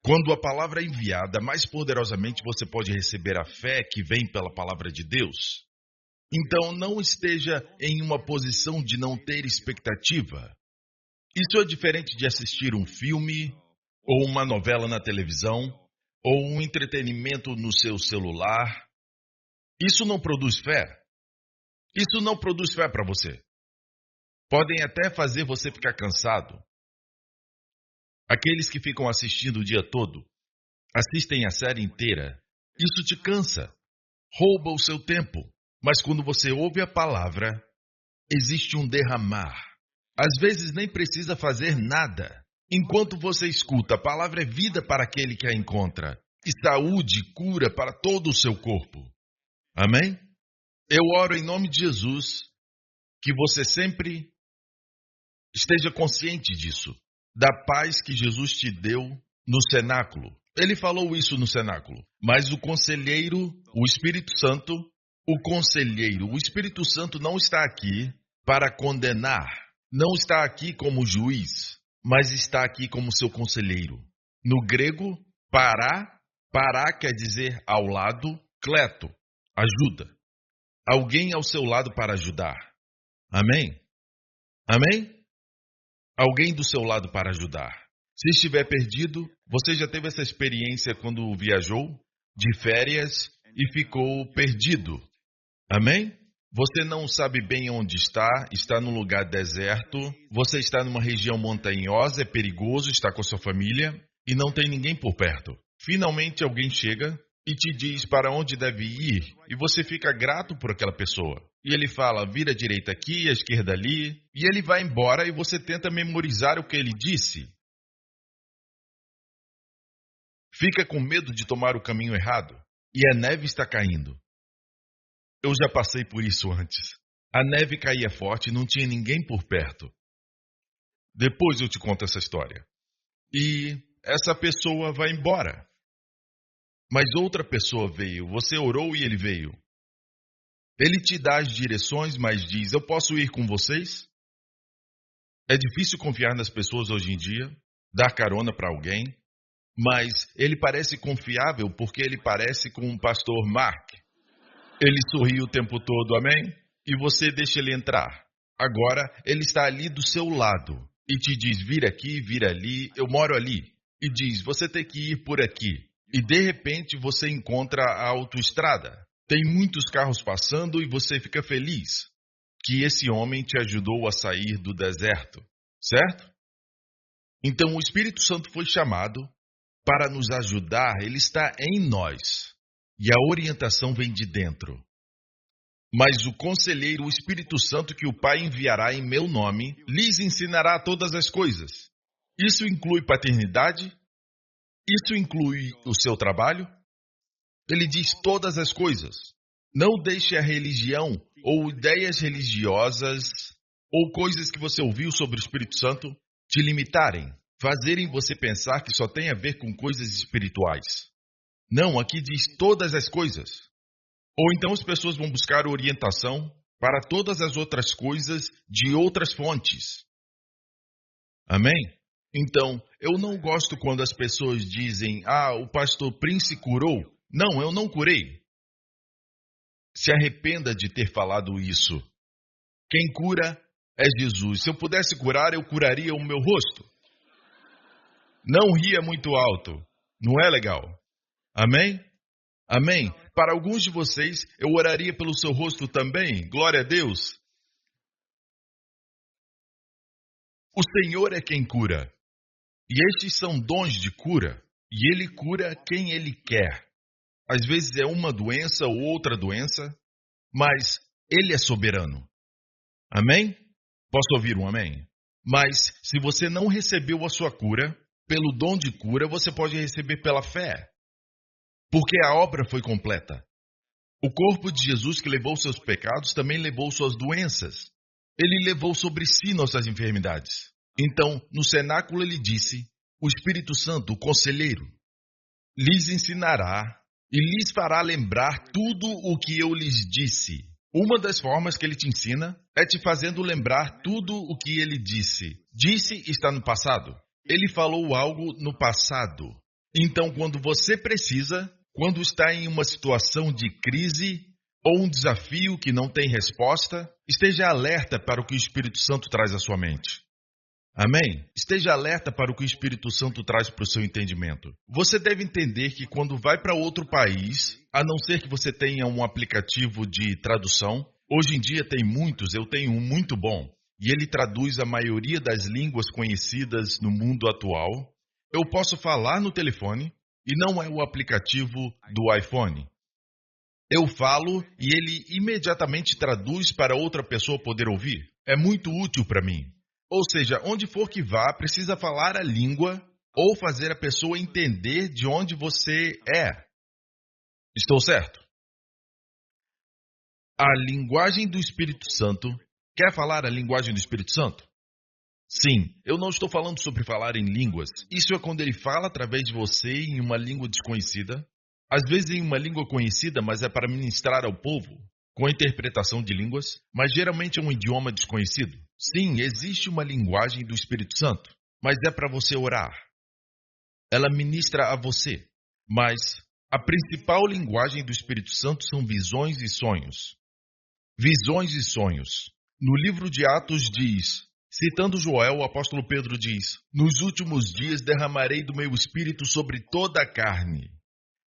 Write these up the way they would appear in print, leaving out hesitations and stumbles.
Quando a palavra é enviada, mais poderosamente você pode receber a fé que vem pela palavra de Deus. Então, não esteja em uma posição de não ter expectativa. Isso é diferente de assistir um filme, ou uma novela na televisão, ou um entretenimento no seu celular. Isso não produz fé. Isso não produz fé para você. Podem até fazer você ficar cansado. Aqueles que ficam assistindo o dia todo, assistem a série inteira. Isso te cansa, rouba o seu tempo. Mas quando você ouve a palavra, existe um derramar. Às vezes nem precisa fazer nada. Enquanto você escuta, a palavra é vida para aquele que a encontra. E saúde e cura para todo o seu corpo. Amém? Eu oro em nome de Jesus, que você sempre esteja consciente disso. Da paz que Jesus te deu no cenáculo. Ele falou isso no cenáculo. Mas o conselheiro, o Espírito Santo, o Espírito Santo não está aqui para condenar. Não está aqui como juiz, mas está aqui como seu conselheiro. No grego, pará quer dizer ao lado, kleto, ajuda. Alguém ao seu lado para ajudar. Amém? Amém? Alguém do seu lado para ajudar. Se estiver perdido, você já teve essa experiência quando viajou de férias e ficou perdido. Amém? Você não sabe bem onde está num lugar deserto, você está numa região montanhosa, é perigoso, está com a sua família e não tem ninguém por perto. Finalmente alguém chega e te diz para onde deve ir e você fica grato por aquela pessoa. E ele fala, vira a direita aqui, a esquerda ali, e ele vai embora e você tenta memorizar o que ele disse. Fica com medo de tomar o caminho errado e a neve está caindo. Eu já passei por isso antes. A neve caía forte e não tinha ninguém por perto. Depois eu te conto essa história. E essa pessoa vai embora. Mas outra pessoa veio. Você orou e ele veio. Ele te dá as direções, mas diz, eu posso ir com vocês? É difícil confiar nas pessoas hoje em dia, dar carona para alguém, mas ele parece confiável porque ele parece com o pastor Mark. Ele sorri o tempo todo, amém? E você deixa ele entrar. Agora, ele está ali do seu lado e te diz, vira aqui, vira ali, eu moro ali. E diz, você tem que ir por aqui. E de repente você encontra a autoestrada. Tem muitos carros passando e você fica feliz que esse homem te ajudou a sair do deserto, certo? Então o Espírito Santo foi chamado para nos ajudar, ele está em nós. E a orientação vem de dentro. Mas o conselheiro, o Espírito Santo que o Pai enviará em meu nome, lhes ensinará todas as coisas. Isso inclui paternidade? Isso inclui o seu trabalho? Ele diz todas as coisas. Não deixe a religião ou ideias religiosas ou coisas que você ouviu sobre o Espírito Santo te limitarem, fazerem você pensar que só tem a ver com coisas espirituais. Não, aqui diz todas as coisas. Ou então as pessoas vão buscar orientação para todas as outras coisas de outras fontes. Amém? Então, eu não gosto quando as pessoas dizem, o pastor Prince curou. Não, eu não curei. Se arrependa de ter falado isso. Quem cura é Jesus. Se eu pudesse curar, eu curaria o meu rosto. Não ria muito alto. Não é legal? Amém? Amém? Para alguns de vocês, eu oraria pelo seu rosto também. Glória a Deus. O Senhor é quem cura. E estes são dons de cura. E Ele cura quem Ele quer. Às vezes é uma doença ou outra doença, mas Ele é soberano. Amém? Posso ouvir um amém? Mas se você não recebeu a sua cura, pelo dom de cura, você pode receber pela fé. Porque a obra foi completa. O corpo de Jesus que levou seus pecados também levou suas doenças. Ele levou sobre si nossas enfermidades. Então, no cenáculo ele disse, o Espírito Santo, o conselheiro, lhes ensinará e lhes fará lembrar tudo o que eu lhes disse. Uma das formas que ele te ensina é te fazendo lembrar tudo o que ele disse. Disse está no passado. Ele falou algo no passado. Então, quando você precisa, quando está em uma situação de crise ou um desafio que não tem resposta, esteja alerta para o que o Espírito Santo traz à sua mente. Amém? Esteja alerta para o que o Espírito Santo traz para o seu entendimento. Você deve entender que quando vai para outro país, a não ser que você tenha um aplicativo de tradução, hoje em dia tem muitos, eu tenho um muito bom, e ele traduz a maioria das línguas conhecidas no mundo atual. Eu posso falar no telefone, e não é o aplicativo do iPhone. Eu falo e ele imediatamente traduz para outra pessoa poder ouvir. É muito útil para mim. Ou seja, onde for que vá, precisa falar a língua ou fazer a pessoa entender de onde você é. Estou certo? A linguagem do Espírito Santo. Quer falar a linguagem do Espírito Santo? Sim, eu não estou falando sobre falar em línguas. Isso é quando ele fala através de você em uma língua desconhecida. Às vezes em uma língua conhecida, mas é para ministrar ao povo, com interpretação de línguas, mas geralmente é um idioma desconhecido. Sim, existe uma linguagem do Espírito Santo, mas é para você orar. Ela ministra a você, mas a principal linguagem do Espírito Santo são visões e sonhos. Visões e sonhos. No livro de Atos diz, citando Joel, o apóstolo Pedro diz, nos últimos dias derramarei do meu espírito sobre toda a carne.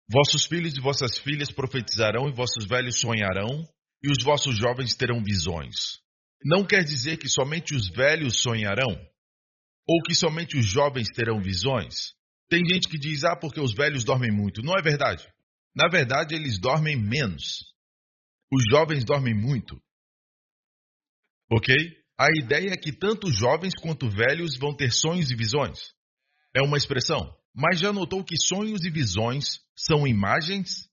Vossos filhos e vossas filhas profetizarão e vossos velhos sonharão, e os vossos jovens terão visões. Não quer dizer que somente os velhos sonharão, ou que somente os jovens terão visões. Tem gente que diz, porque os velhos dormem muito. Não é verdade. Na verdade, eles dormem menos. Os jovens dormem muito. Ok? A ideia é que tanto jovens quanto velhos vão ter sonhos e visões. É uma expressão. Mas já notou que sonhos e visões são imagens?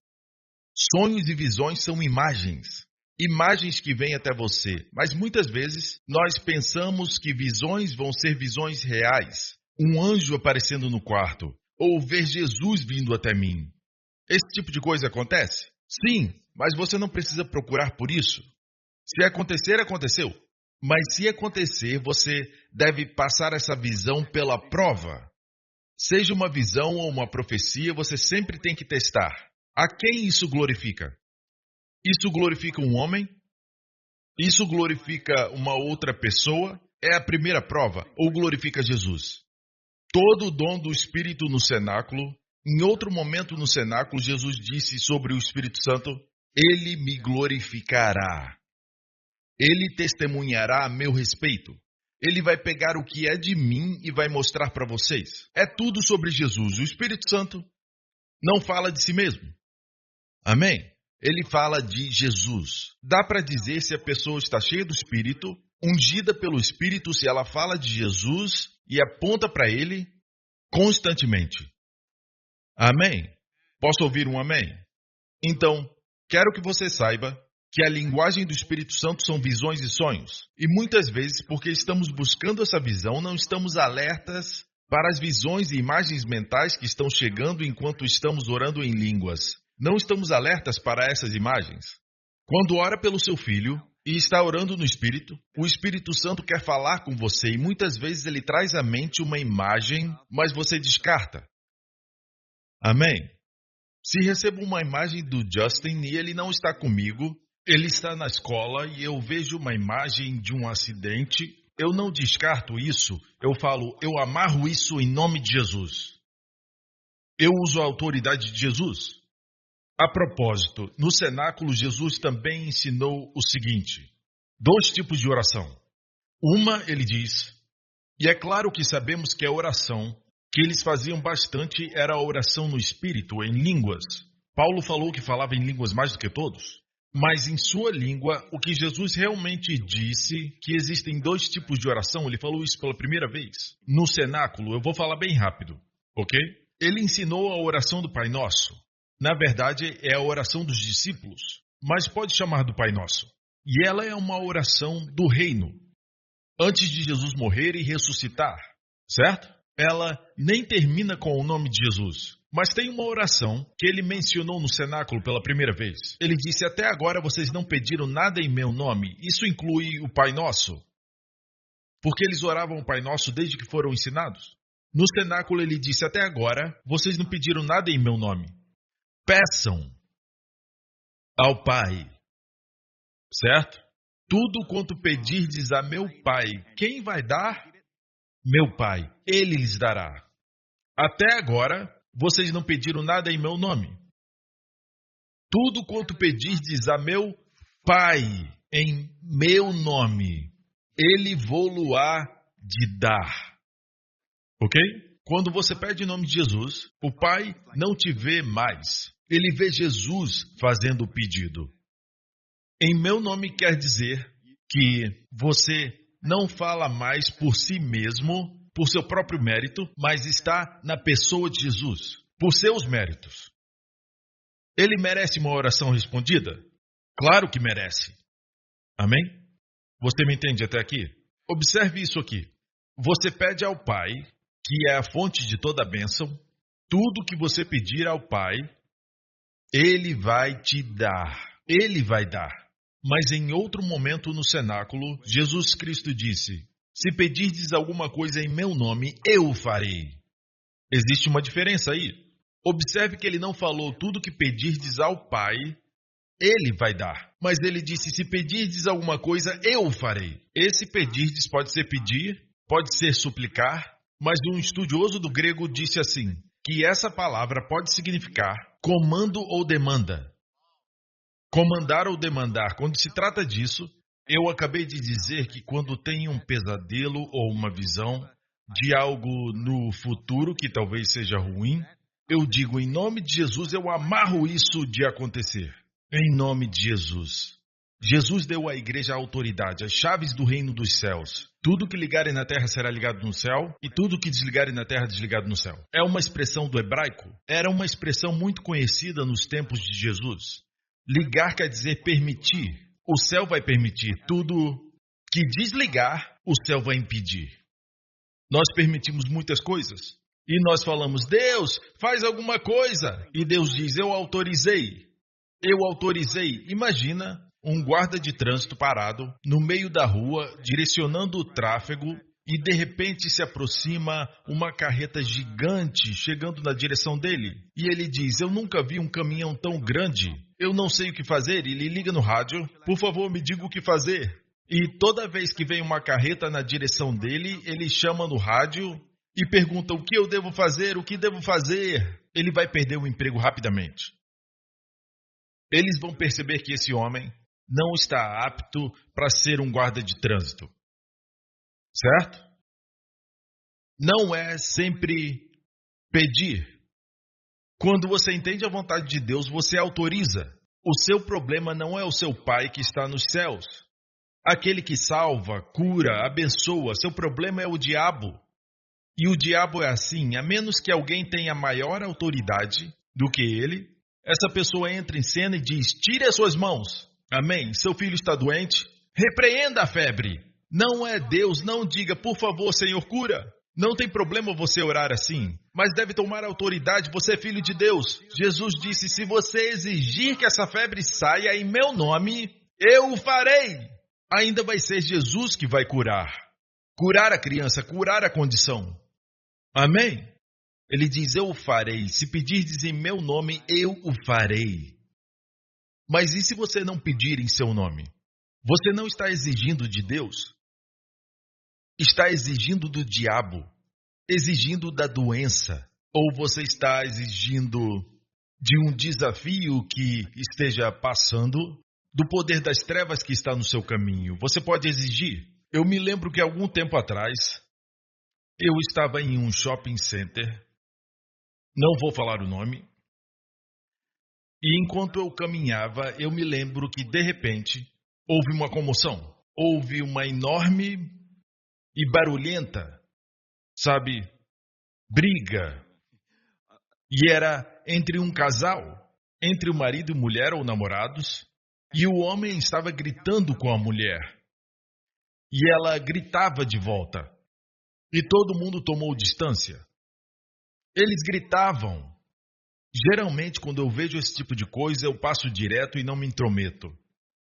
Sonhos e visões são imagens. Imagens que vêm até você. Mas muitas vezes nós pensamos que visões vão ser visões reais. Um anjo aparecendo no quarto. Ou ver Jesus vindo até mim. Esse tipo de coisa acontece? Sim, mas você não precisa procurar por isso. Se acontecer, aconteceu. Mas se acontecer, você deve passar essa visão pela prova. Seja uma visão ou uma profecia, você sempre tem que testar. A quem isso glorifica? Isso glorifica um homem? Isso glorifica uma outra pessoa? É a primeira prova. Ou glorifica Jesus? Todo o dom do Espírito no cenáculo. Em outro momento no cenáculo, Jesus disse sobre o Espírito Santo, ele me glorificará. Ele testemunhará a meu respeito. Ele vai pegar o que é de mim e vai mostrar para vocês. É tudo sobre Jesus. O Espírito Santo não fala de si mesmo. Amém? Ele fala de Jesus. Dá para dizer se a pessoa está cheia do Espírito, ungida pelo Espírito, se ela fala de Jesus e aponta para ele constantemente. Amém? Posso ouvir um amém? Então, quero que você saiba que a linguagem do Espírito Santo são visões e sonhos. E muitas vezes, porque estamos buscando essa visão, não estamos alertas para as visões e imagens mentais que estão chegando enquanto estamos orando em línguas. Não estamos alertas para essas imagens. Quando ora pelo seu filho e está orando no Espírito, o Espírito Santo quer falar com você e muitas vezes ele traz à mente uma imagem, mas você descarta. Amém? Se recebo uma imagem do Justin e ele não está comigo, ele está na escola e eu vejo uma imagem de um acidente, eu não descarto isso, eu falo, eu amarro isso em nome de Jesus. Eu uso a autoridade de Jesus. A propósito, no cenáculo, Jesus também ensinou o seguinte, 2 tipos de oração. Uma, ele diz, e é claro que sabemos que a oração que eles faziam bastante era a oração no Espírito, em línguas. Paulo falou que falava em línguas mais do que todos. Mas em sua língua, o que Jesus realmente disse, que existem 2 tipos de oração, ele falou isso pela primeira vez. No cenáculo, eu vou falar bem rápido, ok? Ele ensinou a oração do Pai Nosso. Na verdade, é a oração dos discípulos, mas pode chamar do Pai Nosso. E ela é uma oração do reino, antes de Jesus morrer e ressuscitar, certo? Ela nem termina com o nome de Jesus. Mas tem uma oração que ele mencionou no cenáculo pela primeira vez. Ele disse, até agora vocês não pediram nada em meu nome. Isso inclui o Pai Nosso. Porque eles oravam o Pai Nosso desde que foram ensinados. No cenáculo ele disse: até agora, vocês não pediram nada em meu nome. Peçam ao Pai, certo? Tudo quanto pedirdes a meu Pai, quem vai dar? Meu Pai, Ele lhes dará. Até agora, vocês não pediram nada em meu nome. Tudo quanto pedirdes a meu Pai, em meu nome, Ele vô-lo-á de dar. Ok? Quando você pede em nome de Jesus, o Pai não te vê mais. Ele vê Jesus fazendo o pedido. Em meu nome quer dizer que você não fala mais por si mesmo, por seu próprio mérito, mas está na pessoa de Jesus, por seus méritos. Ele merece uma oração respondida? Claro que merece. Amém? Você me entende até aqui? Observe isso aqui. Você pede ao Pai, que é a fonte de toda a bênção, tudo que você pedir ao Pai, Ele vai te dar. Ele vai dar. Mas em outro momento no cenáculo, Jesus Cristo disse: se pedirdes alguma coisa em meu nome, eu o farei. Existe uma diferença aí. Observe que ele não falou tudo que pedirdes ao Pai, Ele vai dar. Mas ele disse: se pedirdes alguma coisa, eu o farei. Esse pedirdes pode ser pedir, pode ser suplicar, mas um estudioso do grego disse assim, que essa palavra pode significar comando ou demanda. Comandar ou demandar. Quando se trata disso, eu acabei de dizer que quando tenho um pesadelo ou uma visão de algo no futuro que talvez seja ruim, eu digo: em nome de Jesus, eu amarro isso de acontecer. Em nome de Jesus. Jesus deu à igreja a autoridade, as chaves do reino dos céus. Tudo que ligarem na terra será ligado no céu, e tudo que desligarem na terra desligado no céu. É uma expressão do hebraico. Era uma expressão muito conhecida nos tempos de Jesus. Ligar quer dizer permitir. O céu vai permitir. Tudo que desligar, o céu vai impedir. Nós permitimos muitas coisas. E nós falamos: Deus, faz alguma coisa. E Deus diz: eu autorizei. Eu autorizei. Imagina um guarda de trânsito parado no meio da rua, direcionando o tráfego, e de repente se aproxima uma carreta gigante chegando na direção dele. E ele diz: eu nunca vi um caminhão tão grande. Eu não sei o que fazer. E ele liga no rádio: por favor, me diga o que fazer. E toda vez que vem uma carreta na direção dele, ele chama no rádio e pergunta: o que eu devo fazer? O que devo fazer? Ele vai perder o emprego rapidamente. Eles vão perceber que esse homem não está apto para ser um guarda de trânsito. Certo? Não é sempre pedir. Quando você entende a vontade de Deus, você autoriza. O seu problema não é o seu Pai que está nos céus. Aquele que salva, cura, abençoa. Seu problema é o diabo. E o diabo é assim: a menos que alguém tenha maior autoridade do que ele, essa pessoa entra em cena e diz: tire as suas mãos. Amém? Seu filho está doente? Repreenda a febre. Não é Deus, não diga: por favor, Senhor, cura. Não tem problema você orar assim, mas deve tomar autoridade. Você é filho de Deus. Jesus disse: se você exigir que essa febre saia em meu nome, eu o farei. Ainda vai ser Jesus que vai curar. Curar a criança, curar a condição. Amém? Ele diz: eu o farei. Se pedirdes em meu nome, eu o farei. Mas e se você não pedir em seu nome? Você não está exigindo de Deus? Está exigindo do diabo? Exigindo da doença? Ou você está exigindo de um desafio que esteja passando, do poder das trevas que está no seu caminho? Você pode exigir. Eu me lembro que algum tempo atrás, eu estava em um shopping center, não vou falar o nome, e enquanto eu caminhava, eu me lembro que de repente houve uma comoção, houve uma enorme e barulhenta, briga. E era entre um casal, entre o marido e mulher ou namorados, e o homem estava gritando com a mulher. E ela gritava de volta. E todo mundo tomou distância. Eles gritavam. Geralmente, quando eu vejo esse tipo de coisa, eu passo direto e não me intrometo.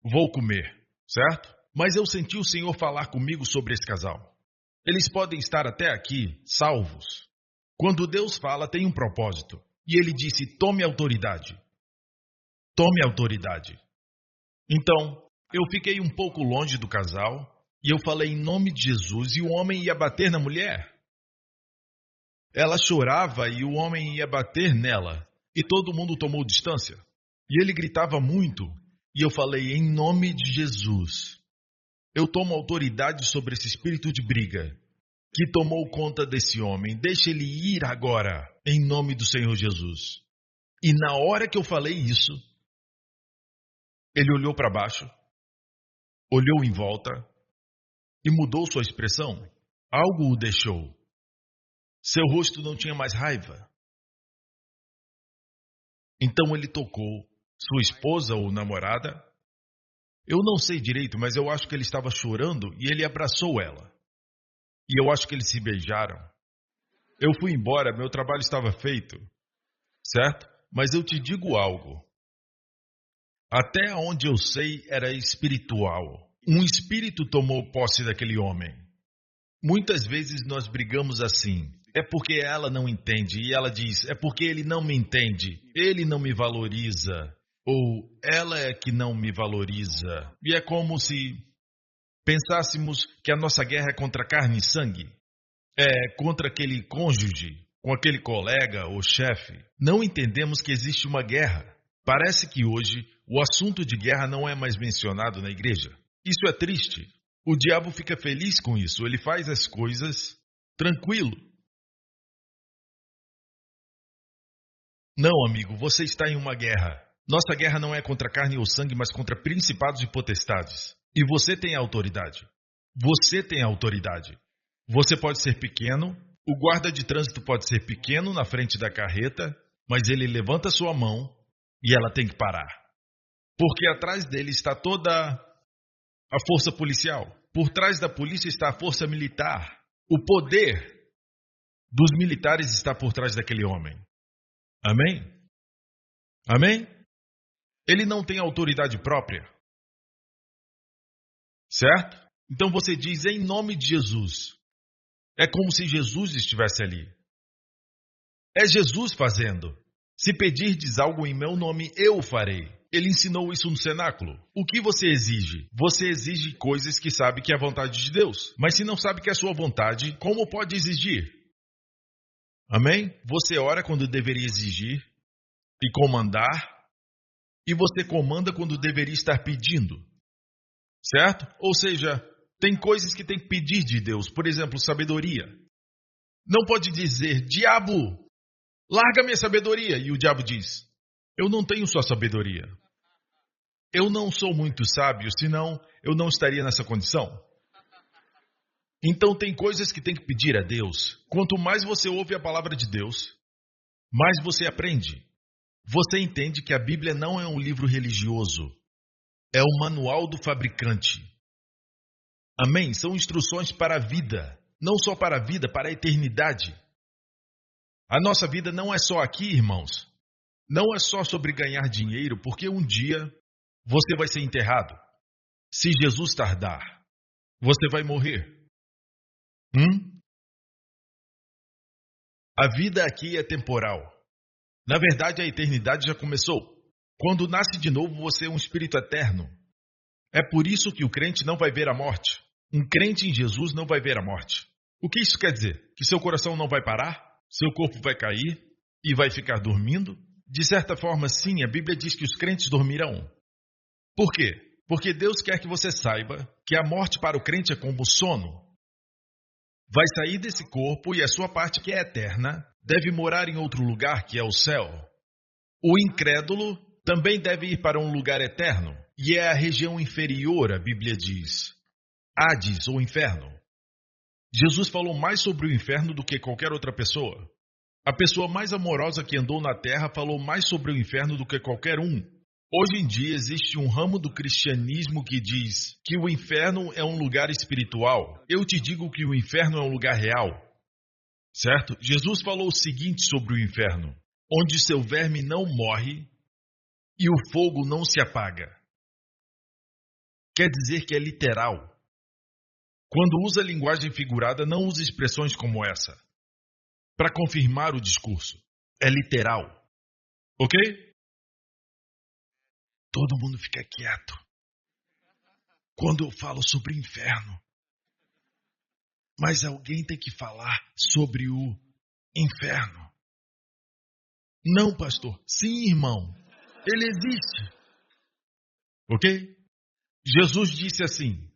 Vou comer, certo? Mas eu senti o Senhor falar comigo sobre esse casal. Eles podem estar até aqui, salvos, Quando Deus fala, tem um propósito. E ele disse, tome autoridade. Tome autoridade. Então, eu fiquei um pouco longe do casal, e eu falei em nome de Jesus, e o homem ia bater na mulher. Ela chorava e o homem ia bater nela, e todo mundo tomou distância. E ele gritava muito, e eu falei, em nome de Jesus, eu tomo autoridade sobre esse espírito de briga, que tomou conta desse homem, deixa ele ir agora, em nome do Senhor Jesus. E na hora que eu falei isso, ele olhou para baixo, olhou em volta, e mudou sua expressão. Algo o deixou. Seu rosto não tinha mais raiva. Então ele tocou sua esposa ou namorada. Eu não sei direito, mas eu acho que ele estava chorando e ele abraçou ela. E eu acho que eles se beijaram. Eu fui embora, meu trabalho estava feito. Certo? Mas eu te digo algo. Até onde eu sei era espiritual. Um espírito tomou posse daquele homem. Muitas vezes nós brigamos assim. É porque ela não entende. E ela diz, é porque ele não me entende. Ele não me valoriza. Ou ela é que não me valoriza. E é como se pensássemos que a nossa guerra é contra carne e sangue. É contra aquele cônjuge, com aquele colega ou chefe. Não entendemos que existe uma guerra. Parece que hoje o assunto de guerra não é mais mencionado na igreja. Isso é triste. O diabo fica feliz com isso. Ele faz as coisas tranquilo. Não, amigo, você está em uma guerra. Nossa guerra não é contra carne ou sangue, mas contra principados e potestades. E você tem autoridade. Você tem autoridade. Você pode ser pequeno, o guarda de trânsito pode ser pequeno na frente da carreta, mas ele levanta sua mão e ela tem que parar. Porque atrás dele está toda a força policial. Por trás da polícia está a força militar. O poder dos militares está por trás daquele homem. Amém? Amém? Ele não tem autoridade própria. Certo? Então você diz em nome de Jesus. É como se Jesus estivesse ali. É Jesus fazendo. Se pedirdes algo em meu nome, eu o farei. Ele ensinou isso no cenáculo. O que você exige? Você exige coisas que sabe que é a vontade de Deus. Mas se não sabe que é a sua vontade, como pode exigir? Amém? Você ora quando deveria exigir e comandar. E você comanda quando deveria estar pedindo. Certo? Ou seja, tem coisas que tem que pedir de Deus. Por exemplo, sabedoria. Não pode dizer, diabo, larga minha sabedoria. E o diabo diz, eu não tenho sua sabedoria. Eu não sou muito sábio, senão eu não estaria nessa condição. Então tem coisas que tem que pedir a Deus. Quanto mais você ouve a palavra de Deus, mais você aprende. Você entende que a Bíblia não é um livro religioso. É o manual do fabricante. Amém? São instruções para a vida. Não só para a vida, para a eternidade. A nossa vida não é só aqui, irmãos. Não é só sobre ganhar dinheiro, porque um dia você vai ser enterrado. Se Jesus tardar, você vai morrer. A vida aqui é temporal. Na verdade, a eternidade já começou. Quando nasce de novo, você é um espírito eterno. É por isso que o crente não vai ver a morte. Um crente em Jesus não vai ver a morte. O que isso quer dizer? Que seu coração não vai parar? Seu corpo vai cair e vai ficar dormindo? De certa forma, sim, a Bíblia diz que os crentes dormirão. Por quê? Porque Deus quer que você saiba que a morte para o crente é como sono. Vai sair desse corpo e a sua parte que é eterna deve morar em outro lugar que é o céu. O incrédulo também deve ir para um lugar eterno e é a região inferior, a Bíblia diz. Hades ou inferno. Jesus falou mais sobre o inferno do que qualquer outra pessoa. A pessoa mais amorosa que andou na terra falou mais sobre o inferno do que qualquer um. Hoje em dia existe um ramo do cristianismo que diz que o inferno é um lugar espiritual. Eu te digo que o inferno é um lugar real. Certo? Jesus falou o seguinte sobre o inferno: onde seu verme não morre e o fogo não se apaga. Quer dizer que é literal. Quando usa linguagem figurada, não use expressões como essa. para confirmar o discurso. É literal. Ok? Todo mundo fica quieto quando eu falo sobre o inferno. Mas alguém tem que falar sobre o inferno. Não, pastor. Sim, irmão. Ele existe. Ok? Jesus disse assim: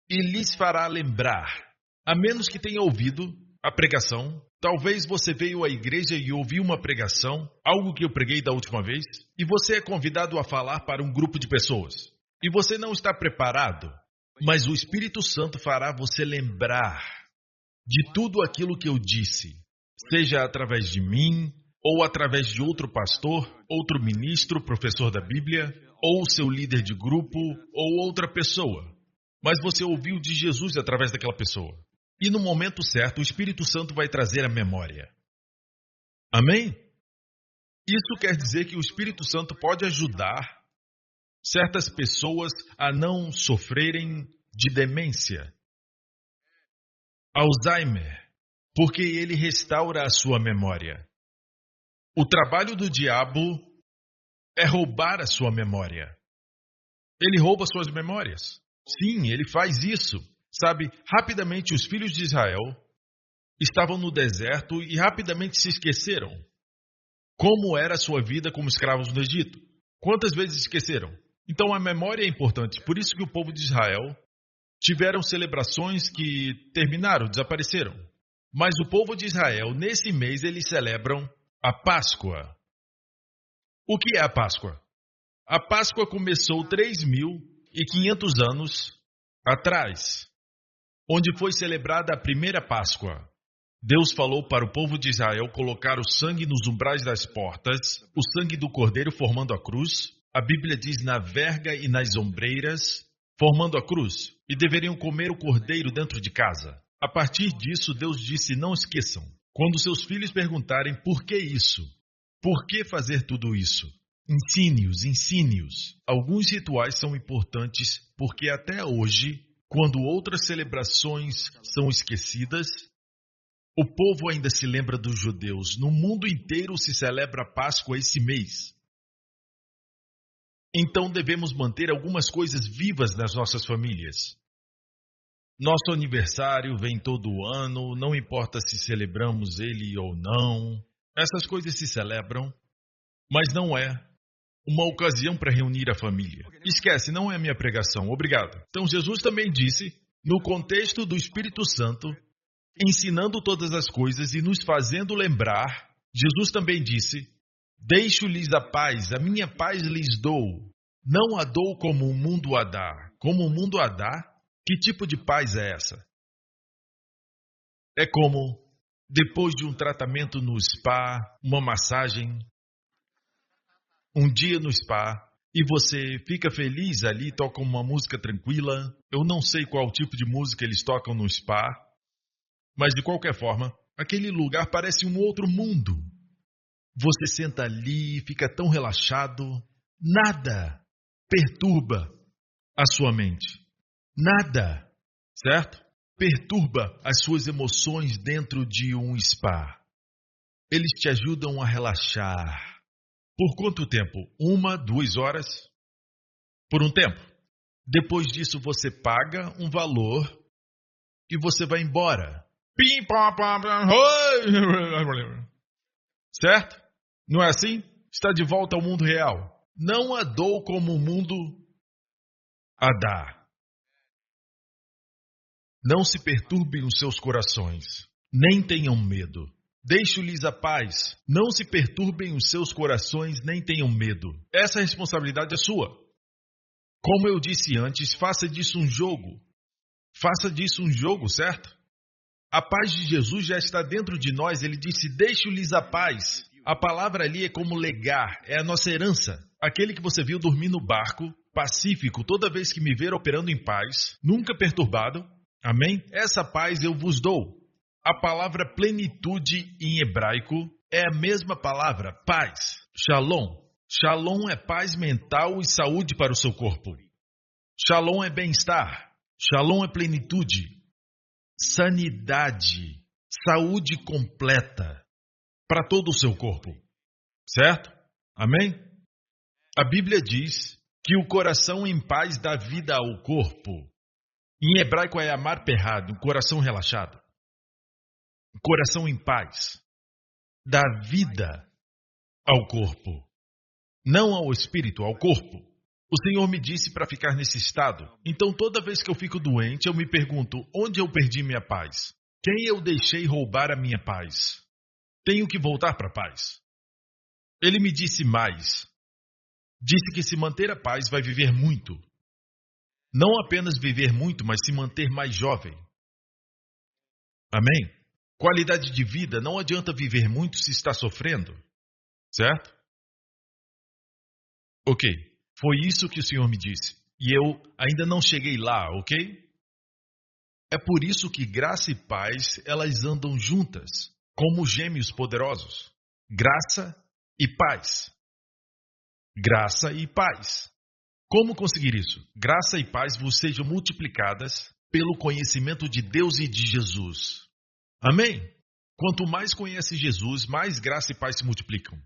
e lhes fará lembrar, a menos que tenha ouvido a pregação. Talvez você veio à igreja e ouviu uma pregação, algo que eu preguei da última vez, e você é convidado a falar para um grupo de pessoas. E você não está preparado, mas o Espírito Santo fará você lembrar de tudo aquilo que eu disse, seja através de mim, ou através de outro pastor, outro ministro, professor da Bíblia, ou seu líder de grupo, ou outra pessoa. Mas você ouviu de Jesus através daquela pessoa. E no momento certo, o Espírito Santo vai trazer a memória. Amém? Isso quer dizer que o Espírito Santo pode ajudar certas pessoas a não sofrerem de demência, Alzheimer, porque ele restaura a sua memória. O trabalho do diabo é roubar a sua memória. Ele rouba suas memórias. Sim, ele faz isso. Sabe, rapidamente os filhos de Israel estavam no deserto e rapidamente se esqueceram como era a sua vida como escravos no Egito. Quantas vezes esqueceram? Então a memória é importante. Por isso que o povo de Israel tiveram celebrações que terminaram, desapareceram. Mas o povo de Israel, nesse mês, eles celebram a Páscoa. O que é a Páscoa? A Páscoa começou 3.500 anos atrás, onde foi celebrada a primeira Páscoa. Deus falou para o povo de Israel colocar o sangue nos umbrais das portas, o sangue do cordeiro formando a cruz. A Bíblia diz na verga e nas ombreiras, formando a cruz, e deveriam comer o cordeiro dentro de casa. A partir disso, Deus disse: não esqueçam. Quando seus filhos perguntarem por que isso, por que fazer tudo isso, ensine-os, ensine-os. Alguns rituais são importantes porque até hoje, quando outras celebrações são esquecidas, o povo ainda se lembra dos judeus. No mundo inteiro se celebra a Páscoa esse mês. Então devemos manter algumas coisas vivas nas nossas famílias. Nosso aniversário vem todo ano, não importa se celebramos ele ou não. Essas coisas se celebram, mas não é uma ocasião para reunir a família. Esquece, não é a minha pregação, obrigado. Então Jesus também disse, no contexto do Espírito Santo, ensinando todas as coisas e nos fazendo lembrar, Jesus também disse: deixo-lhes a paz, a minha paz lhes dou. Não a dou como o mundo a dá. Como o mundo a dá? Que tipo de paz é essa? É como, depois de um tratamento no spa, uma massagem, um dia no spa, e você fica feliz ali, toca uma música tranquila. Eu não sei qual tipo de música eles tocam no spa, mas de qualquer forma, aquele lugar parece um outro mundo. Você senta ali, fica tão relaxado, nada perturba a sua mente. Nada, certo? Perturba as suas emoções dentro de um spa. Eles te ajudam a relaxar. Por quanto tempo? 1, 2 horas? Por um tempo. Depois disso você paga um valor e você vai embora. Certo? Não é assim? Está de volta ao mundo real. Não a dou como o mundo a dá. Não se perturbem os seus corações, nem tenham medo. Deixo-lhes a paz. Não se perturbem os seus corações, nem tenham medo. Essa responsabilidade é sua. Como eu disse antes, faça disso um jogo. Faça disso um jogo, certo? A paz de Jesus já está dentro de nós. Ele disse, deixo-lhes a paz. A palavra ali é como legar, é a nossa herança. Aquele que você viu dormir no barco, pacífico, toda vez que me ver operando em paz, nunca perturbado. Amém? Essa paz eu vos dou. A palavra plenitude em hebraico é a mesma palavra, paz, shalom. Shalom é paz mental e saúde para o seu corpo. Shalom é bem-estar. Shalom é plenitude, sanidade, saúde completa. para todo o seu corpo. Certo? Amém? A Bíblia diz que o coração em paz dá vida ao corpo. Em hebraico é amar perrado, um coração relaxado. Um coração em paz dá vida ao corpo. Não ao espírito, ao corpo. O Senhor me disse para ficar nesse estado. Então toda vez que eu fico doente, eu me pergunto, onde eu perdi minha paz? Quem eu deixei roubar a minha paz? Tenho que voltar para a paz. Ele me disse mais. Disse que se manter a paz vai viver muito. Não apenas viver muito, mas se manter mais jovem. Amém? Qualidade de vida, não adianta viver muito se está sofrendo. Certo? Ok. Foi isso que o Senhor me disse. E eu ainda não cheguei lá, ok? É por isso que graça e paz, elas andam juntas, como gêmeos poderosos. Graça e paz. Graça e paz. Como conseguir isso? Graça e paz vos sejam multiplicadas pelo conhecimento de Deus e de Jesus. Amém? Quanto mais conhece Jesus, mais graça e paz se multiplicam.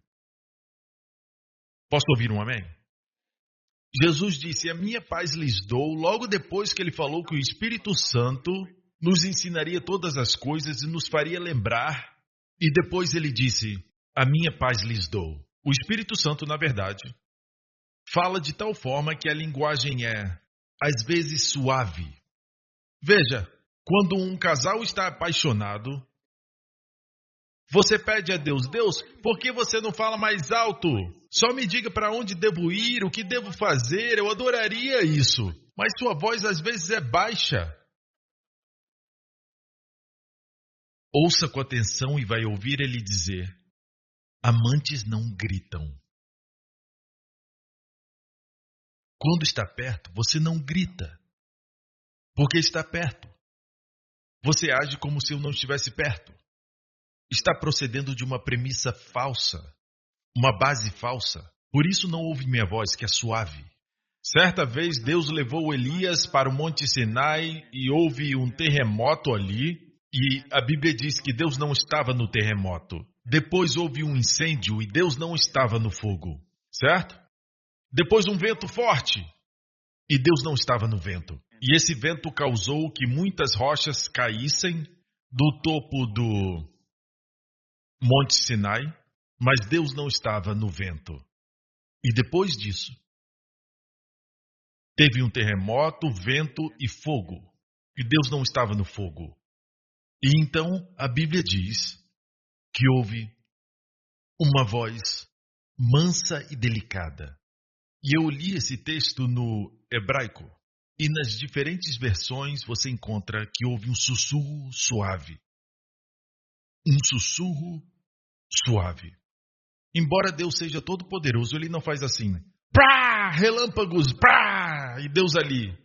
Posso ouvir um amém? Jesus disse, a minha paz lhes dou, logo depois que ele falou que o Espírito Santo nos ensinaria todas as coisas e nos faria lembrar. E depois ele disse, a minha paz lhes dou. O Espírito Santo, na verdade, fala de tal forma que a linguagem é, às vezes, suave. Veja, quando um casal está apaixonado, você pede a Deus, Deus, por que você não fala mais alto? Só me diga para onde devo ir, o que devo fazer, eu adoraria isso. Mas sua voz às vezes é baixa. Ouça com atenção e vai ouvir ele dizer, amantes não gritam. Quando está perto, você não grita, porque está perto. Você age como se eu não estivesse perto. Está procedendo de uma premissa falsa, uma base falsa. Por isso não ouve minha voz, que é suave. Certa vez Deus levou Elias para o Monte Sinai e houve um terremoto ali. E a Bíblia diz que Deus não estava no terremoto. Depois houve um incêndio e Deus não estava no fogo. Certo? Depois um vento forte e Deus não estava no vento. E esse vento causou que muitas rochas caíssem do topo do Monte Sinai, mas Deus não estava no vento. E depois disso, teve um terremoto, vento e fogo. E Deus não estava no fogo. E então a Bíblia diz que houve uma voz mansa e delicada. E eu li esse texto no hebraico. E nas diferentes versões você encontra que houve um sussurro suave. Um sussurro suave. Embora Deus seja todo poderoso, ele não faz assim. Prá, relâmpagos, prá, e Deus ali.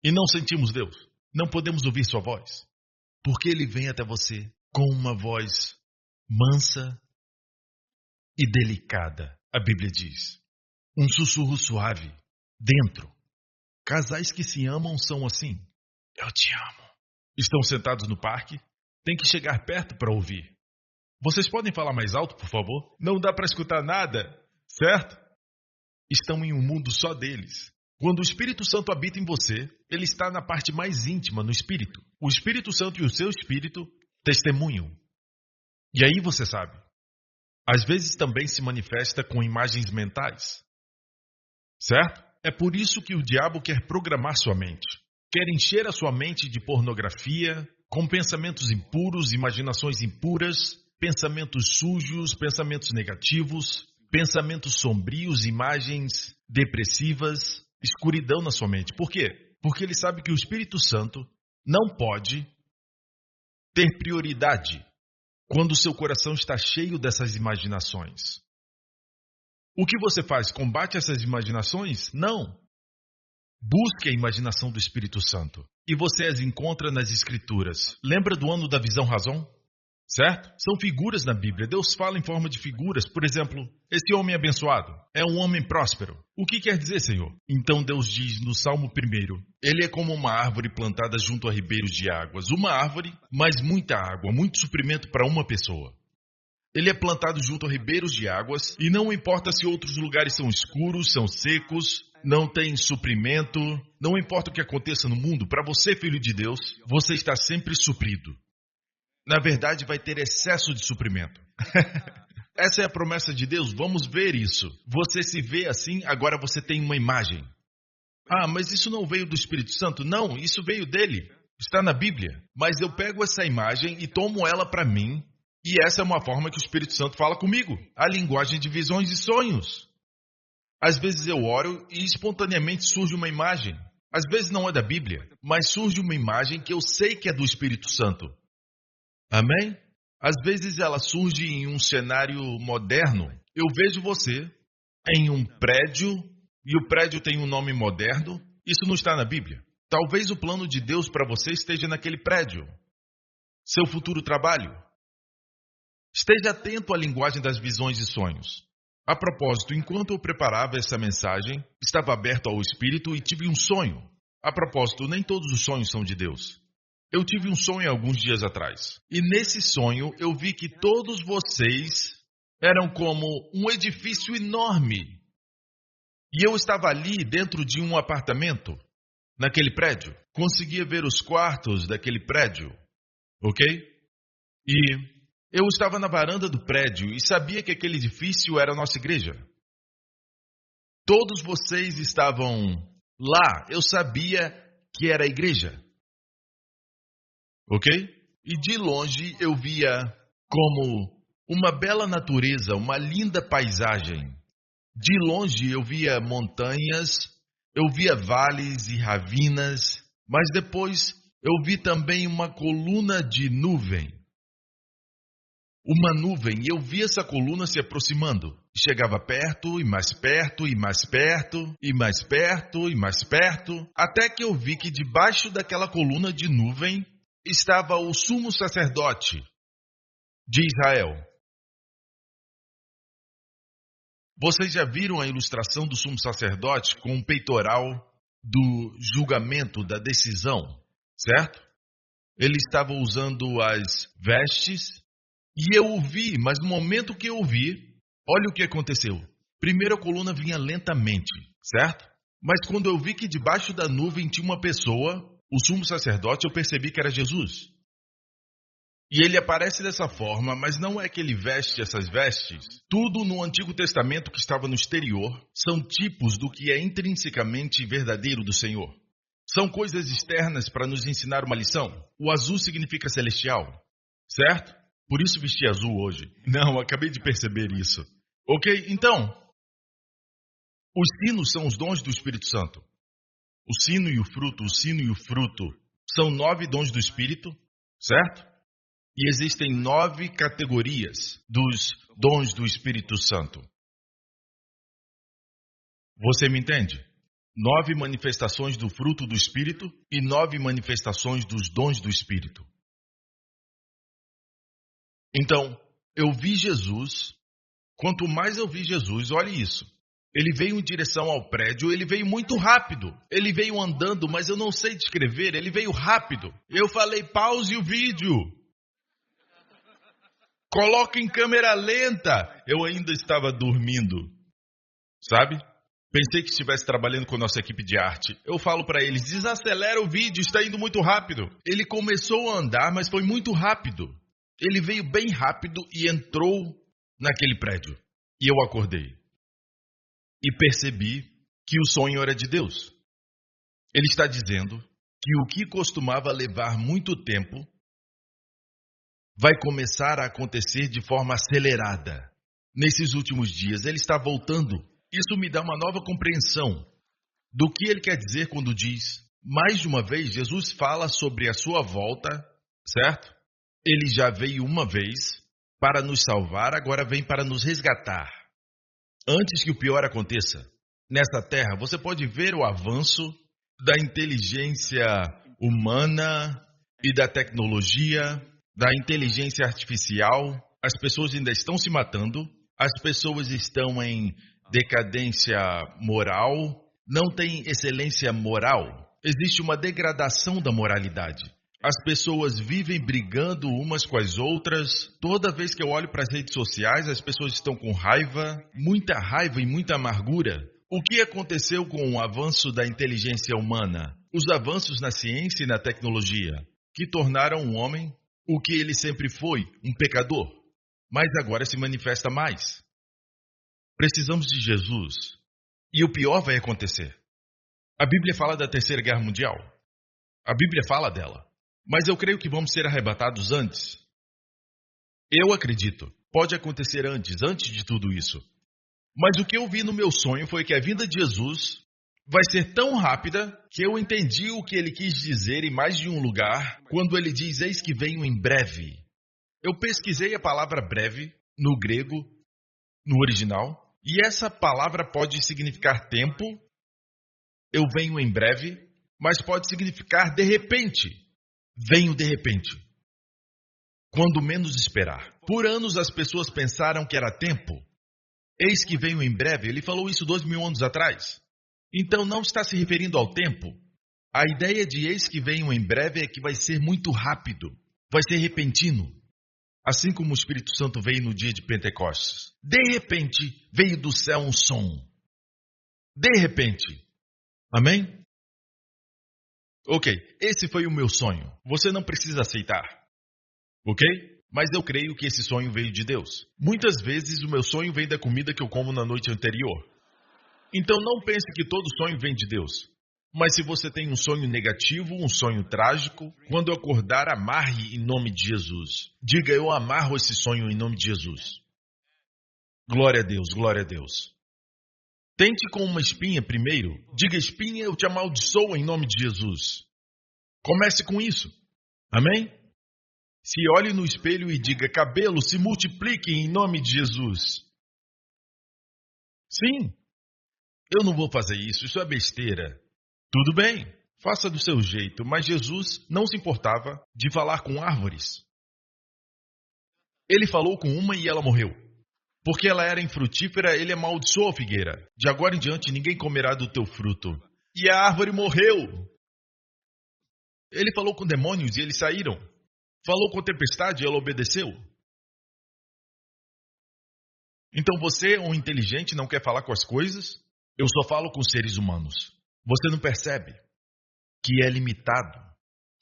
E não sentimos Deus. Não podemos ouvir sua voz. Porque ele vem até você com uma voz mansa e delicada, a Bíblia diz. Um sussurro suave, dentro. Casais que se amam são assim. Eu te amo. Estão sentados no parque, tem que chegar perto para ouvir. Vocês podem falar mais alto, por favor? Não dá para escutar nada, certo? Estão em um mundo só deles. Quando o Espírito Santo habita em você, ele está na parte mais íntima, no Espírito. O Espírito Santo e o seu Espírito testemunham. E aí você sabe. Às vezes também se manifesta com imagens mentais. Certo? É por isso que o diabo quer programar sua mente. Quer encher a sua mente de pornografia, com pensamentos impuros, imaginações impuras, pensamentos sujos, pensamentos negativos, pensamentos sombrios, imagens depressivas, escuridão na sua mente. Por quê? Porque ele sabe que o Espírito Santo não pode ter prioridade quando o seu coração está cheio dessas imaginações. O que você faz? Combate essas imaginações? Não. Busque a imaginação do Espírito Santo. E você as encontra nas Escrituras. Lembra do ano da visão razão? Certo? São figuras na Bíblia. Deus fala em forma de figuras. Por exemplo, esse homem abençoado é um homem próspero. O que quer dizer, Senhor? Então Deus diz no Salmo 1, ele é como uma árvore plantada junto a ribeiros de águas. Uma árvore, mas muita água, muito suprimento para uma pessoa. Ele é plantado junto a ribeiros de águas, e não importa se outros lugares são escuros, são secos, não tem suprimento, não importa o que aconteça no mundo, para você, filho de Deus, você está sempre suprido. Na verdade, vai ter excesso de suprimento. Essa é a promessa de Deus, vamos ver isso. Você se vê assim, agora você tem uma imagem. Ah, mas isso não veio do Espírito Santo? Não, isso veio dele. Está na Bíblia. Mas eu pego essa imagem e tomo ela para mim, e essa é uma forma que o Espírito Santo fala comigo. A linguagem de visões e sonhos. Às vezes eu oro e espontaneamente surge uma imagem. Às vezes não é da Bíblia, mas surge uma imagem que eu sei que é do Espírito Santo. Amém? Às vezes ela surge em um cenário moderno. Eu vejo você em um prédio, e o prédio tem um nome moderno. Isso não está na Bíblia. Talvez o plano de Deus para você esteja naquele prédio. Seu futuro trabalho. Esteja atento à linguagem das visões e sonhos. A propósito, enquanto eu preparava essa mensagem, estava aberto ao Espírito e tive um sonho. A propósito, nem todos os sonhos são de Deus. Eu tive um sonho alguns dias atrás. E nesse sonho eu vi que todos vocês eram como um edifício enorme. E eu estava ali dentro de um apartamento, naquele prédio. Conseguia ver os quartos daquele prédio. Ok? E eu estava na varanda do prédio e sabia que aquele edifício era a nossa igreja. Todos vocês estavam lá. Eu sabia que era a igreja. Ok? E de longe eu via como uma bela natureza, uma linda paisagem. De longe eu via montanhas, eu via vales e ravinas, mas depois eu vi também uma coluna de nuvem. Uma nuvem, e eu vi essa coluna se aproximando. Chegava perto, e mais perto, e mais perto, e mais perto, e mais perto, até que eu vi que debaixo daquela coluna de nuvem estava o sumo sacerdote de Israel. Vocês já viram a ilustração do sumo sacerdote com o peitoral do julgamento, da decisão, certo? Ele estava usando as vestes e eu o vi, mas no momento que eu o vi, olha o que aconteceu. Primeiro a coluna vinha lentamente, certo? Mas quando eu vi que debaixo da nuvem tinha uma pessoa, o sumo sacerdote, eu percebi que era Jesus. E ele aparece dessa forma, mas não é que ele veste essas vestes. Tudo no Antigo Testamento que estava no exterior são tipos do que é intrinsecamente verdadeiro do Senhor. São coisas externas para nos ensinar uma lição. O azul significa celestial, certo? Por isso vesti azul hoje. Não, acabei de perceber isso. Ok? Então, os sinos são os dons do Espírito Santo. O sino e o fruto são 9 dons do Espírito, certo? E existem 9 categorias dos dons do Espírito Santo. Você me entende? 9 manifestações do fruto do Espírito e 9 manifestações dos dons do Espírito. Então, eu vi Jesus. Quanto mais eu vi Jesus, olhe isso. Ele veio em direção ao prédio, ele veio muito rápido. Ele veio andando, mas eu não sei descrever, ele veio rápido. Eu falei, pause o vídeo. Coloque em câmera lenta. Eu ainda estava dormindo, sabe? Pensei que estivesse trabalhando com a nossa equipe de arte. Eu falo para eles, desacelera o vídeo, está indo muito rápido. Ele começou a andar, mas foi muito rápido. Ele veio bem rápido e entrou naquele prédio. E eu acordei. E percebi que o sonho era de Deus. Ele está dizendo que o que costumava levar muito tempo vai começar a acontecer de forma acelerada. Nesses últimos dias, ele está voltando. Isso me dá uma nova compreensão do que ele quer dizer quando diz, mais de uma vez, Jesus fala sobre a sua volta, certo? Ele já veio uma vez para nos salvar, agora vem para nos resgatar. Antes que o pior aconteça, nesta terra, você pode ver o avanço da inteligência humana e da tecnologia, da inteligência artificial. As pessoas ainda estão se matando, as pessoas estão em decadência moral, não tem excelência moral, existe uma degradação da moralidade. As pessoas vivem brigando umas com as outras. Toda vez que eu olho para as redes sociais, as pessoas estão com raiva e muita amargura. O que aconteceu com o avanço da inteligência humana? Os avanços na ciência e na tecnologia, que tornaram o homem o que ele sempre foi, um pecador, mas agora se manifesta mais. Precisamos de Jesus. E o pior vai acontecer. A Bíblia fala da Terceira Guerra Mundial. A Bíblia fala dela. Mas eu creio que vamos ser arrebatados antes. Eu acredito. Pode acontecer antes de tudo isso. Mas o que eu vi no meu sonho foi que a vinda de Jesus vai ser tão rápida que eu entendi o que ele quis dizer em mais de um lugar quando ele diz: eis que venho em breve. Eu pesquisei a palavra breve no grego, no original, e essa palavra pode significar tempo, eu venho em breve, mas pode significar de repente. Venho de repente. Quando menos esperar. Por anos as pessoas pensaram que era tempo. Eis que venho em breve. Ele falou isso 2000 anos atrás. Então não está se referindo ao tempo. A ideia de eis que venho em breve é que vai ser muito rápido. Vai ser repentino. Assim como o Espírito Santo veio no dia de Pentecostes. De repente veio do céu um som. De repente. Amém? Ok, esse foi o meu sonho. Você não precisa aceitar. Ok? Mas eu creio que esse sonho veio de Deus. Muitas vezes o meu sonho vem da comida que eu como na noite anterior. Então não pense que todo sonho vem de Deus. Mas se você tem um sonho negativo, um sonho trágico, quando acordar, amarre em nome de Jesus. Diga: eu amarro esse sonho em nome de Jesus. Glória a Deus, glória a Deus. Tente com uma espinha primeiro. Diga: espinha, eu te amaldiçoo em nome de Jesus. Comece com isso. Amém? Se olhe no espelho e diga: cabelo, se multiplique em nome de Jesus. Sim. Eu não vou fazer isso, isso é besteira. Tudo bem, faça do seu jeito, mas Jesus não se importava de falar com árvores. Ele falou com uma e ela morreu. Porque ela era infrutífera, ele amaldiçoou a figueira. De agora em diante, ninguém comerá do teu fruto. E a árvore morreu. Ele falou com demônios e eles saíram. Falou com a tempestade e ela obedeceu. Então você, um inteligente, não quer falar com as coisas? Eu só falo com seres humanos. Você não percebe que é limitado.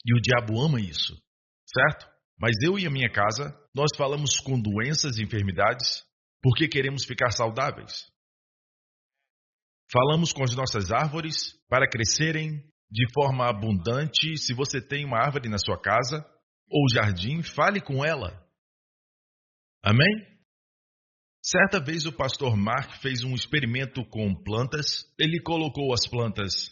E o diabo ama isso, certo? Mas eu e a minha casa, nós falamos com doenças e enfermidades porque queremos ficar saudáveis. Falamos com as nossas árvores para crescerem de forma abundante. Se você tem uma árvore na sua casa ou jardim, fale com ela. Amém? Certa vez o pastor Mark fez um experimento com plantas. Ele colocou as plantas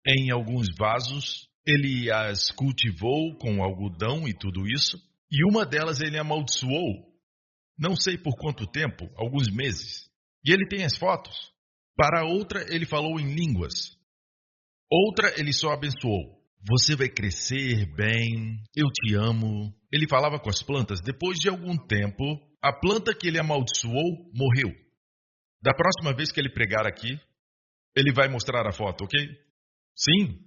em alguns vasos, ele as cultivou com algodão e tudo isso, e uma delas ele amaldiçoou, não sei por quanto tempo, alguns meses. E ele tem as fotos. Para outra ele falou em línguas. Outra ele só abençoou. Você vai crescer bem, eu te amo. Ele falava com as plantas. Depois de algum tempo, a planta que ele amaldiçoou morreu. Da próxima vez que ele pregar aqui, ele vai mostrar a foto, ok? Sim.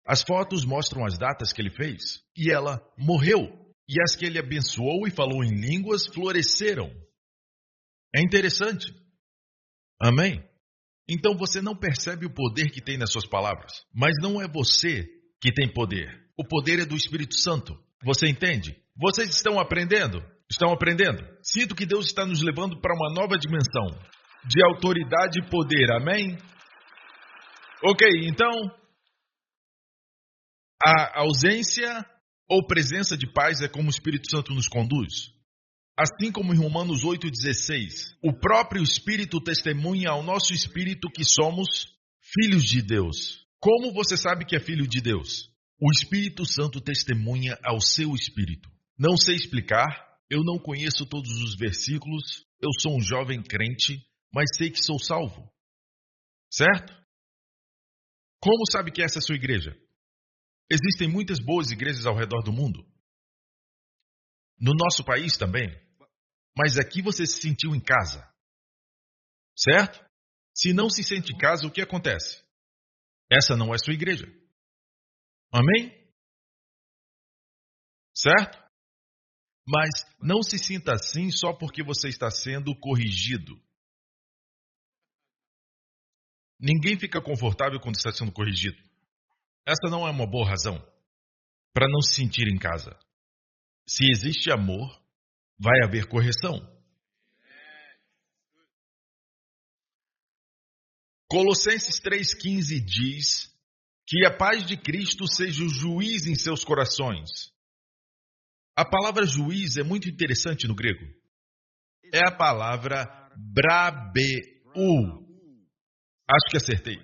As fotos mostram as datas que ele fez. E ela morreu. E as que ele abençoou e falou em línguas floresceram. É interessante. Amém? Então você não percebe o poder que tem nas suas palavras. Mas não é você que tem poder. O poder é do Espírito Santo. Você entende? Vocês estão aprendendo? Estão aprendendo? Sinto que Deus está nos levando para uma nova dimensão de autoridade e poder. Amém? Ok, então, a ausência ou presença de paz é como o Espírito Santo nos conduz. Assim como em Romanos 8,16, o próprio Espírito testemunha ao nosso espírito que somos filhos de Deus. Como você sabe que é filho de Deus? O Espírito Santo testemunha ao seu espírito. Não sei explicar, eu não conheço todos os versículos, eu sou um jovem crente, mas sei que sou salvo. Certo? Como sabe que essa é a sua igreja? Existem muitas boas igrejas ao redor do mundo. No nosso país também. Mas aqui você se sentiu em casa. Certo? Se não se sente em casa, o que acontece? Essa não é sua igreja. Amém? Certo? Mas não se sinta assim só porque você está sendo corrigido. Ninguém fica confortável quando está sendo corrigido. Essa não é uma boa razão para não se sentir em casa. Se existe amor, vai haver correção. Colossenses 3,15 diz que a paz de Cristo seja o juiz em seus corações. A palavra juiz é muito interessante no grego. É a palavra brabeu. Acho que acertei.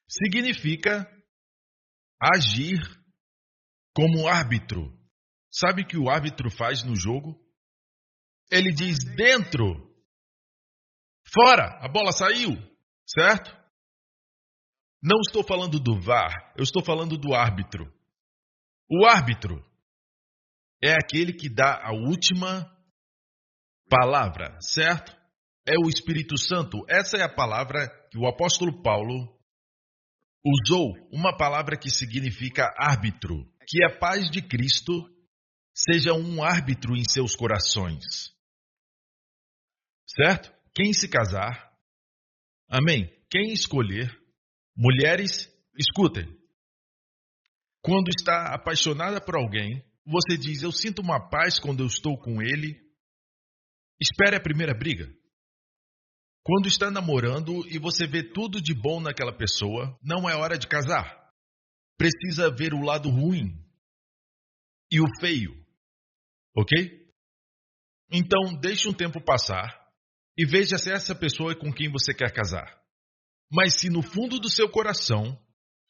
Significa agir como árbitro. Sabe o que o árbitro faz no jogo? Ele diz dentro, fora, a bola saiu, certo? Não estou falando do VAR, eu estou falando do árbitro. O árbitro é aquele que dá a última palavra, certo? É o Espírito Santo. Essa é a palavra que o apóstolo Paulo usou, uma palavra que significa árbitro. Que a paz de Cristo seja um árbitro em seus corações. Certo? Quem se casar, amém? Quem escolher, mulheres, escutem. Quando está apaixonada por alguém, você diz, eu sinto uma paz quando eu estou com ele. Espere a primeira briga. Quando está namorando e você vê tudo de bom naquela pessoa, não é hora de casar. Precisa ver o lado ruim e o feio. Ok? Então, deixe um tempo passar e veja se essa pessoa é com quem você quer casar. Mas se no fundo do seu coração,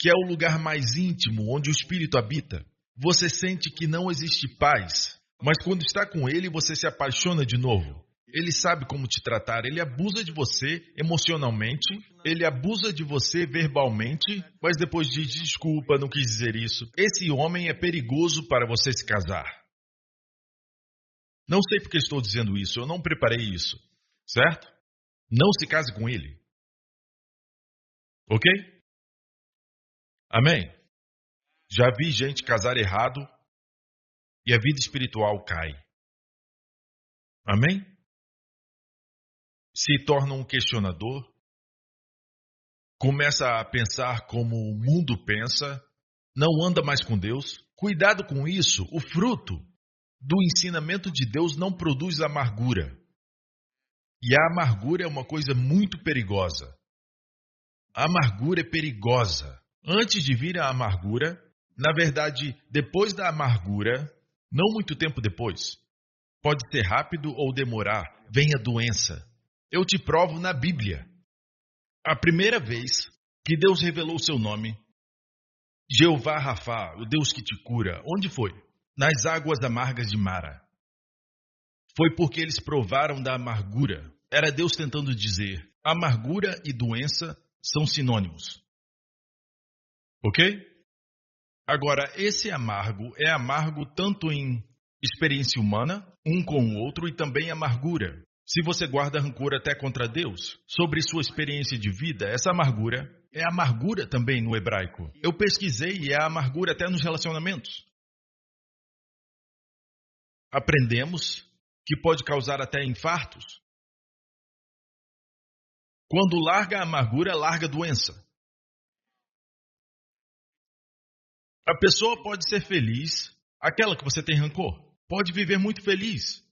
que é o lugar mais íntimo onde o Espírito habita, você sente que não existe paz, mas quando está com ele, você se apaixona de novo. Ele sabe como te tratar, ele abusa de você emocionalmente, ele abusa de você verbalmente, mas depois diz, desculpa, não quis dizer isso. Esse homem é perigoso para você se casar. Não sei porque estou dizendo isso, eu não preparei isso, certo? Não se case com ele. Ok? Amém? Já vi gente casar errado e a vida espiritual cai. Amém? Se torna um questionador, começa a pensar como o mundo pensa, não anda mais com Deus. Cuidado com isso, o fruto do ensinamento de Deus não produz amargura. E a amargura é uma coisa muito perigosa. A amargura é perigosa. Antes de vir a amargura, na verdade, depois da amargura, não muito tempo depois, pode ser rápido ou demorar, vem a doença. Eu te provo na Bíblia. A primeira vez que Deus revelou seu nome, Jeová Rafá, o Deus que te cura, onde foi? Nas águas amargas de Mara. Foi porque eles provaram da amargura. Era Deus tentando dizer, amargura e doença são sinônimos. Ok? Agora, esse amargo é amargo tanto em experiência humana, um com o outro, e também amargura. Se você guarda rancor até contra Deus, sobre sua experiência de vida, essa amargura é amargura também no hebraico. Eu pesquisei e é amargura até nos relacionamentos. Aprendemos que pode causar até infartos. Quando larga a amargura, larga a doença. A pessoa pode ser feliz, aquela que você tem rancor, pode viver muito feliz.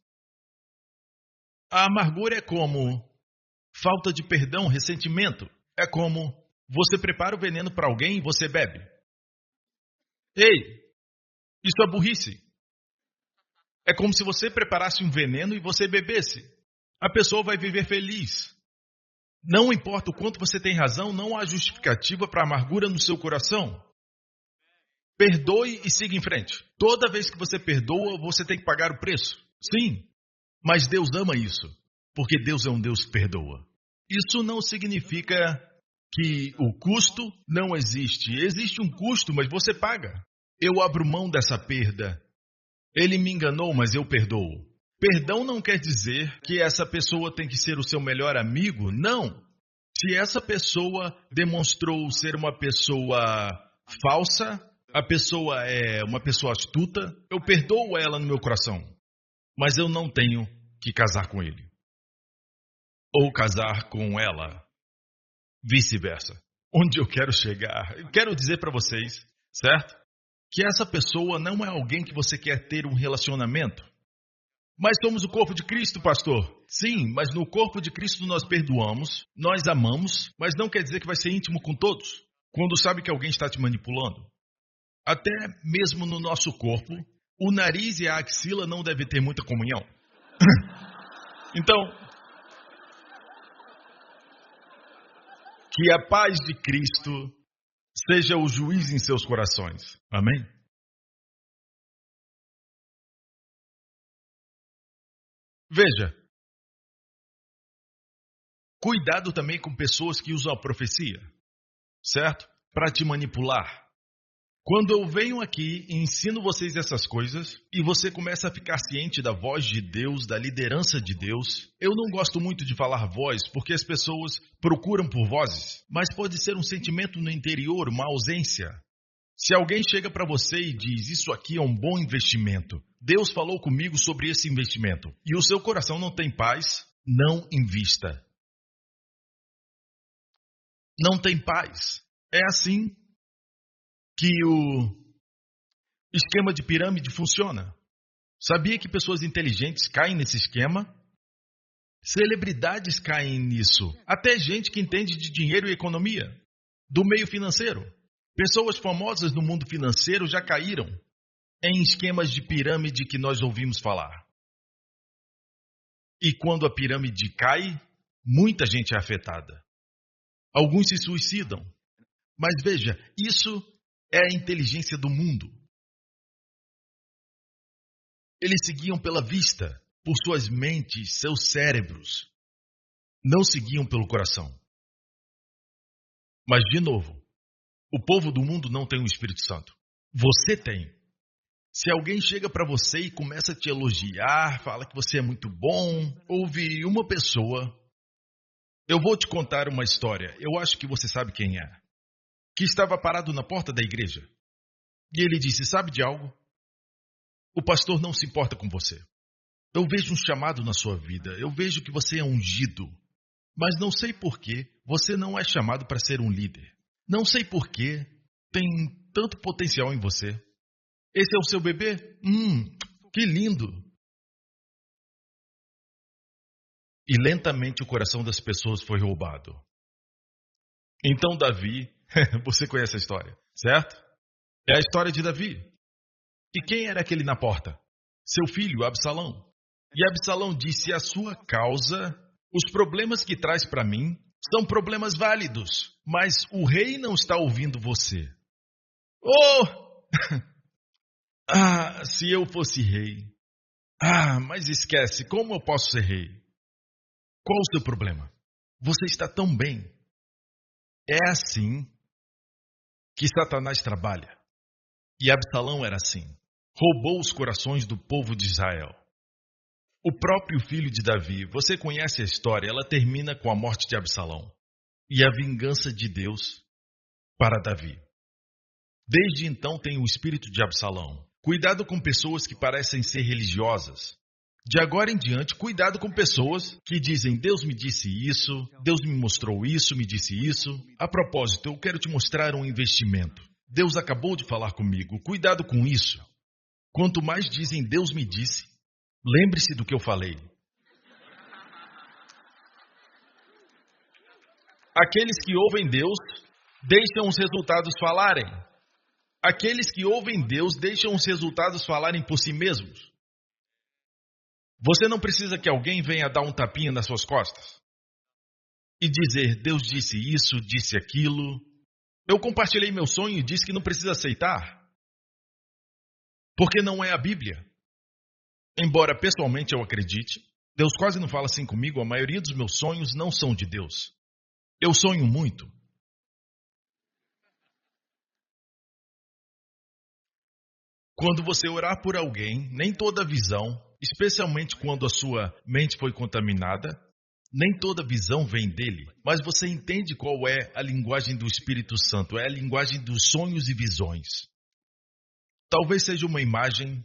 A amargura é como falta de perdão, ressentimento. É como você prepara o veneno para alguém e você bebe. Ei, isso é burrice. É como se você preparasse um veneno e você bebesse. A pessoa vai viver feliz. Não importa o quanto você tem razão, não há justificativa para a amargura no seu coração. Perdoe e siga em frente. Toda vez que você perdoa, você tem que pagar o preço. Sim, mas Deus ama isso, porque Deus é um Deus que perdoa. Isso não significa que o custo não existe. Existe um custo, mas você paga. Eu abro mão dessa perda. Ele me enganou, mas eu perdoo. Perdão não quer dizer que essa pessoa tem que ser o seu melhor amigo. Não. Se essa pessoa demonstrou ser uma pessoa falsa, A pessoa é uma pessoa astuta, eu perdoo ela no meu coração, mas eu não tenho que casar com ele. Ou casar com ela, vice-versa. Onde eu quero chegar? Eu quero dizer para vocês, certo? Que essa pessoa não é alguém que você quer ter um relacionamento. Mas somos o corpo de Cristo, pastor. Sim, mas no corpo de Cristo nós perdoamos, nós amamos, mas não quer dizer que vai ser íntimo com todos. Quando sabe que alguém está te manipulando. Até mesmo no nosso corpo, o nariz e a axila não devem ter muita comunhão. Então, que a paz de Cristo seja o juiz em seus corações. Amém? Veja, cuidado também com pessoas que usam a profecia, certo? Para te manipular. Quando eu venho aqui e ensino vocês essas coisas, e você começa a ficar ciente da voz de Deus, da liderança de Deus, eu não gosto muito de falar voz, porque as pessoas procuram por vozes, mas pode ser um sentimento no interior, uma ausência. Se alguém chega para você e diz, isso aqui é um bom investimento, Deus falou comigo sobre esse investimento, e o seu coração não tem paz, não invista. Não tem paz. É assim que o esquema de pirâmide funciona. Sabia que pessoas inteligentes caem nesse esquema? Celebridades caem nisso. Até gente que entende de dinheiro e economia, do meio financeiro. Pessoas famosas no mundo financeiro já caíram em esquemas de pirâmide que nós ouvimos falar. E quando a pirâmide cai, muita gente é afetada. Alguns se suicidam. Mas veja, isso é a inteligência do mundo. Eles seguiam pela vista, por suas mentes, seus cérebros. Não seguiam pelo coração. Mas, de novo, o povo do mundo não tem o Espírito Santo. Você tem. Se alguém chega para você e começa a te elogiar, fala que você é muito bom, ouve uma pessoa. Eu vou te contar uma história, eu acho que você sabe quem é. Que estava parado na porta da igreja. E ele disse, sabe de algo? O pastor não se importa com você. Eu vejo um chamado na sua vida, eu vejo que você é ungido. Mas não sei por que você não é chamado para ser um líder. Não sei por que tem tanto potencial em você. Esse é o seu bebê? Que lindo! E lentamente o coração das pessoas foi roubado. Então Davi, você conhece a história, certo? É a história de Davi. E quem era aquele na porta? Seu filho, Absalão. E Absalão disse, a sua causa, os problemas que traz para mim, são problemas válidos, mas o rei não está ouvindo você. Oh! Se eu fosse rei. Mas esquece, como eu posso ser rei? Qual o seu problema? Você está tão bem. É assim que Satanás trabalha. E Absalão era assim. Roubou os corações do povo de Israel. O próprio filho de Davi, você conhece a história, ela termina com a morte de Absalão. E a vingança de Deus para Davi. Desde então tem o espírito de Absalão. Cuidado com pessoas que parecem ser religiosas. De agora em diante, cuidado com pessoas que dizem, Deus me disse isso, Deus me mostrou isso, me disse isso. A propósito, eu quero te mostrar um investimento. Deus acabou de falar comigo, cuidado com isso. Quanto mais dizem, Deus me disse, lembre-se do que eu falei. Aqueles que ouvem Deus, deixam os resultados falarem. Aqueles que ouvem Deus, deixam os resultados falarem por si mesmos. Você não precisa que alguém venha dar um tapinha nas suas costas e dizer, Deus disse isso, disse aquilo. Eu compartilhei meu sonho e disse que não precisa aceitar, porque não é a Bíblia. Embora pessoalmente eu acredite, Deus quase não fala assim comigo, a maioria dos meus sonhos não são de Deus. Eu sonho muito. Quando você orar por alguém, nem toda visão, especialmente quando a sua mente foi contaminada, nem toda visão vem dele, mas você entende qual é a linguagem do Espírito Santo, é a linguagem dos sonhos e visões. Talvez seja uma imagem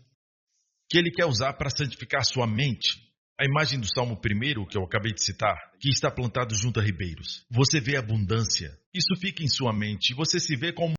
que ele quer usar para santificar sua mente. A imagem do Salmo 1, que eu acabei de citar, que está plantado junto a ribeiros. Você vê abundância. Isso fica em sua mente. Você se vê como